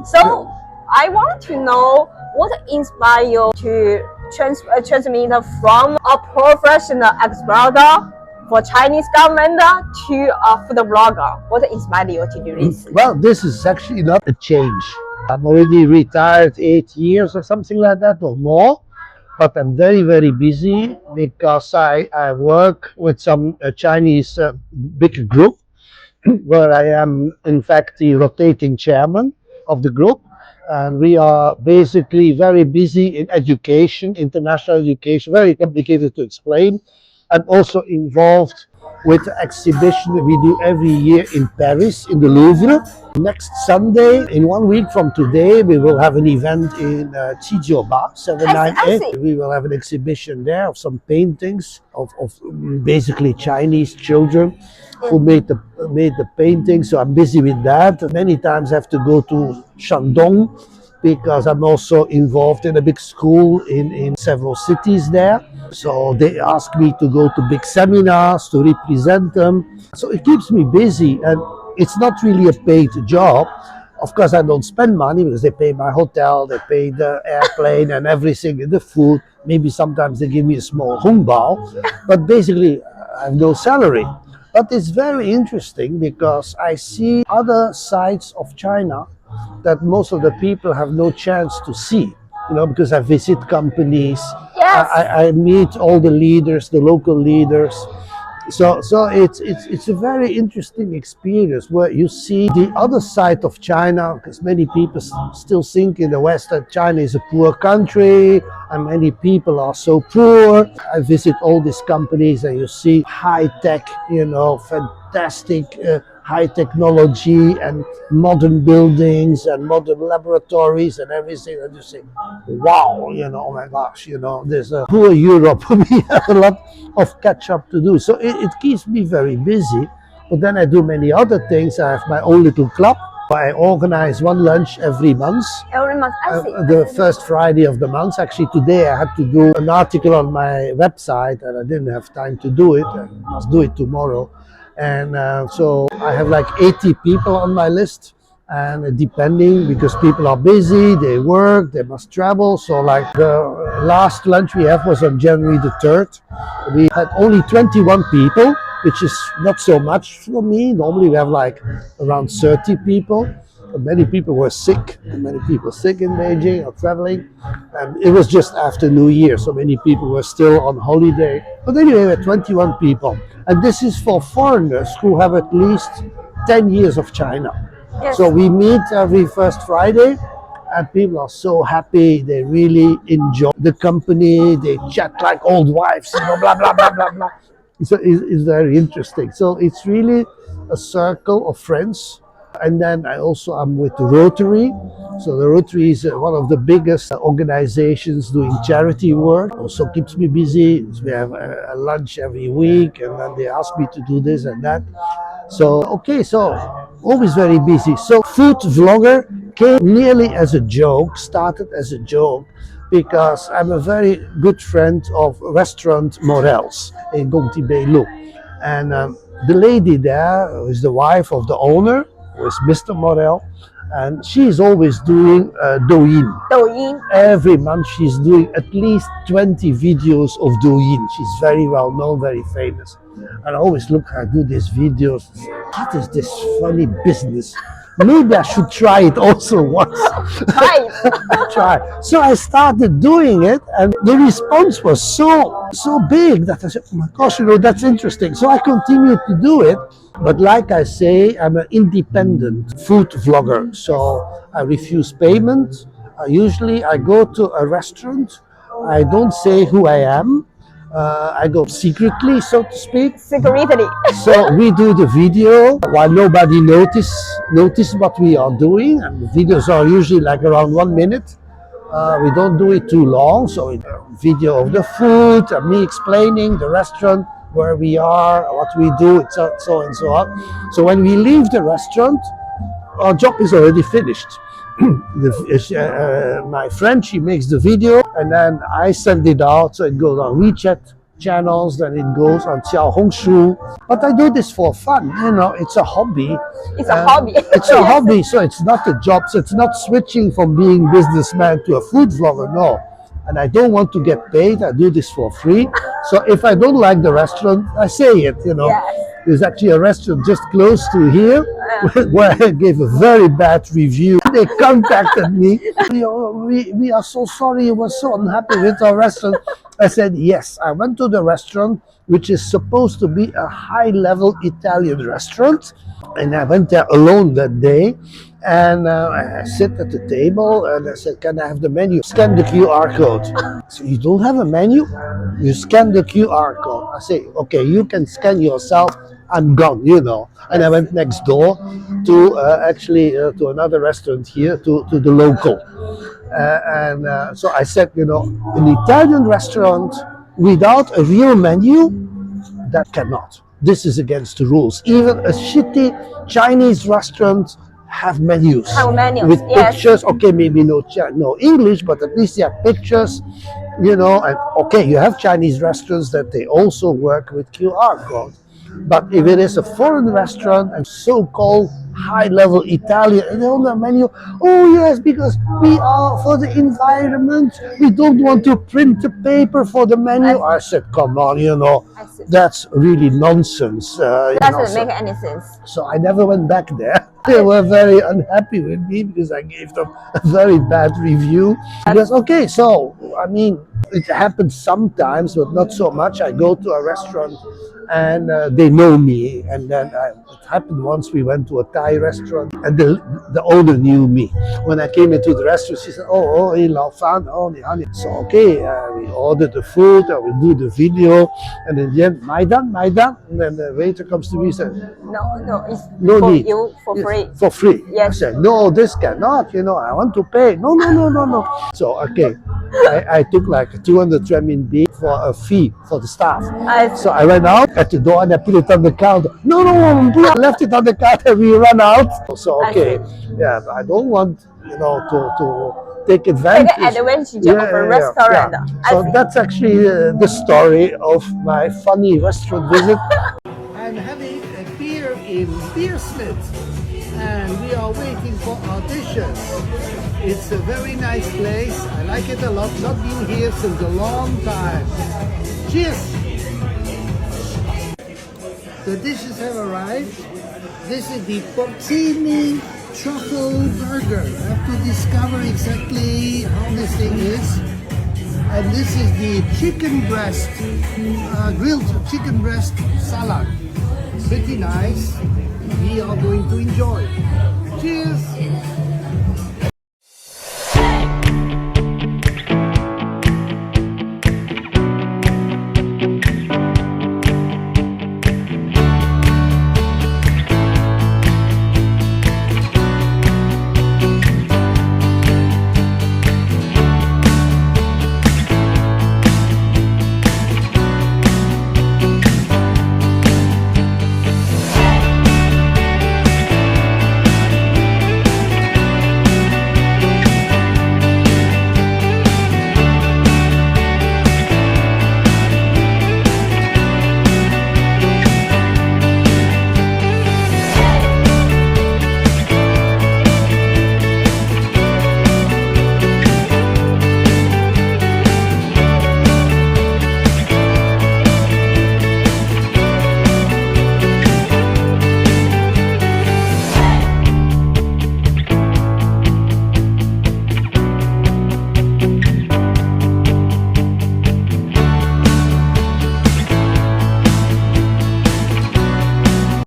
So I want to know what inspired you to transmit from a professional explorer for Chinese government to a food blogger. What inspired you to do this? Well, this is actually not a change. I'm already retired 8 years or something like that or more, but I'm very, very busy because I work with some Chinese big group where I am in fact the rotating chairman of the group. And we are basically very busy in education, international education, very complicated to explain, and also involved with the exhibition we do every year in Paris, in the Louvre. Next Sunday, in 1 week from today, we will have an event in Chijiuba, 798. We will have an exhibition there of some paintings of basically Chinese children who made the painting. So I'm busy with that. Many times I have to go to Shandong because I'm also involved in a big school in several cities there. So they ask me to go to big seminars to represent them. So it keeps me busy, and it's not really a paid job. Of course, I don't spend money because they pay my hotel, they pay the airplane and everything, and the food. Maybe sometimes they give me a small hongbao, but basically I have no salary. But it's very interesting because I see other sides of China that most of the people have no chance to see. You know, because I visit companies, Yes. I meet all the leaders, the local leaders. So it's a very interesting experience where you see the other side of China, because many people still think in the West that China is a poor country and many people are so poor. I visit all these companies and you see high tech, you know, fantastic high technology and modern buildings and modern laboratories and everything, and you say, wow, you know, oh my gosh, you know, there's a poor Europe. We have a lot of catch up to do. So it keeps me very busy. But then I do many other things. I have my own little club. I organize one lunch every month. Every month, I see. The first Friday of the month. Actually, today I had to do an article on my website and I didn't have time to do it. I must do it tomorrow. And so I have like 80 people on my list, and depending, because people are busy, they work, they must travel. So like the last lunch we have was on January the 3rd. We had only 21 people, which is not so much for me. Normally we have like around 30 people. Many people were sick, many people sick in Beijing or traveling, and it was just after New Year, so many people were still on holiday. But anyway, we had 21 people, and this is for foreigners who have at least 10 years of China. Yes. So we meet every first Friday, and people are so happy. They really enjoy the company. They chat like old wives, you know, blah blah blah blah blah. So it's very interesting. So it's really a circle of friends. And then I also am with the Rotary. So the Rotary is one of the biggest organizations doing charity work. Also keeps me busy. We have a lunch every week, and then they ask me to do this and that. So, okay, so always very busy. So food vlogger came nearly as a joke, started as a joke, because I'm a very good friend of restaurant Morels in Gongti Beilu. And the lady there, who is the wife of the owner, was Mr. Morel, and she's always doing Douyin. Douyin. Every month she's doing at least 20 videos of Douyin. She's very well known, very famous. And I always look at her do these videos and say, what is this funny business? Maybe I should try it also once. Try. So I started doing it, and the response was so big that I said, oh my gosh, you know, that's interesting. So I continued to do it. But like I say, I'm an independent food vlogger. So I refuse payment. Usually I go to a restaurant. I don't say who I am. I go secretly, so to speak. Secretly. So we do the video while nobody notice what we are doing, and the videos are usually like around 1 minute. We don't do it too long, so a video of the food, me explaining the restaurant, where we are, what we do, so and so on. So when we leave the restaurant, our job is already finished. My friend, she makes the video, and then I send it out, so it goes on WeChat, channels, then it goes on Xiaohongshu. But I do this for fun, you know, it's a hobby. It's a hobby. It's a hobby, so it's not a job. So it's not switching from being businessman to a food vlogger, no. And I don't want to get paid. I do this for free. So if I don't like the restaurant, I say it, you know. Yes. There's actually a restaurant just close to here where I gave a very bad review. They contacted me. We are so sorry, you were so unhappy with our restaurant. I said, yes, I went to the restaurant, which is supposed to be a high-level Italian restaurant. And I went there alone that day. And I sit at the table and I said, can I have the menu? Scan the QR code. So you don't have a menu? You scan the QR code. I say, okay, you can scan yourself. I'm gone, you know. And I went next door to to another restaurant here, to the local. So I said, you know, an Italian restaurant without a real menu, that cannot. This is against the rules. Even a shitty Chinese restaurant have menus. With yes. pictures. Okay, maybe no English, but at least they have pictures, you know. And okay, you have Chinese restaurants that they also work with QR code. But if it is a foreign restaurant and so-called high-level Italian, and they on the menu, oh yes, because we are for the environment, we don't want to print the paper for the menu. I said, come on, you know, that's really nonsense. Doesn't make any sense. So I never went back there. They were very unhappy with me because I gave them a very bad review. Because, okay, so, I mean, it happens sometimes, but not so much. I go to a restaurant and they know me. And then it happened once we went to a Thai restaurant and the owner knew me. When I came into the restaurant, she said, oh, Lao Fan, oh, honey. So, okay, we ordered the food, we do the video, and in the end, Maidan. And then the waiter comes to me and says, no, it's no for need. you for free. For free. Yes. I said, no, this cannot, you know, I want to pay. No. So, okay, I took like 200 renminbi for a fee for the staff. So I went out at the door and I put it on the counter. No, I left it on the counter and we ran out. So, okay, yeah, I don't want, you know, to take advantage. Take advantage of a restaurant. Yeah. So that's actually the story of my funny restaurant visit. I'm having a beer in Beersmith and we are waiting for auditions. It's a very nice place. I like it a lot. Not been here since a long time. Cheers! The dishes have arrived. This is the porcini truffle burger. I have to discover exactly how this thing is. And this is the chicken breast, grilled chicken breast salad. Pretty nice. We are going to enjoy. Cheers!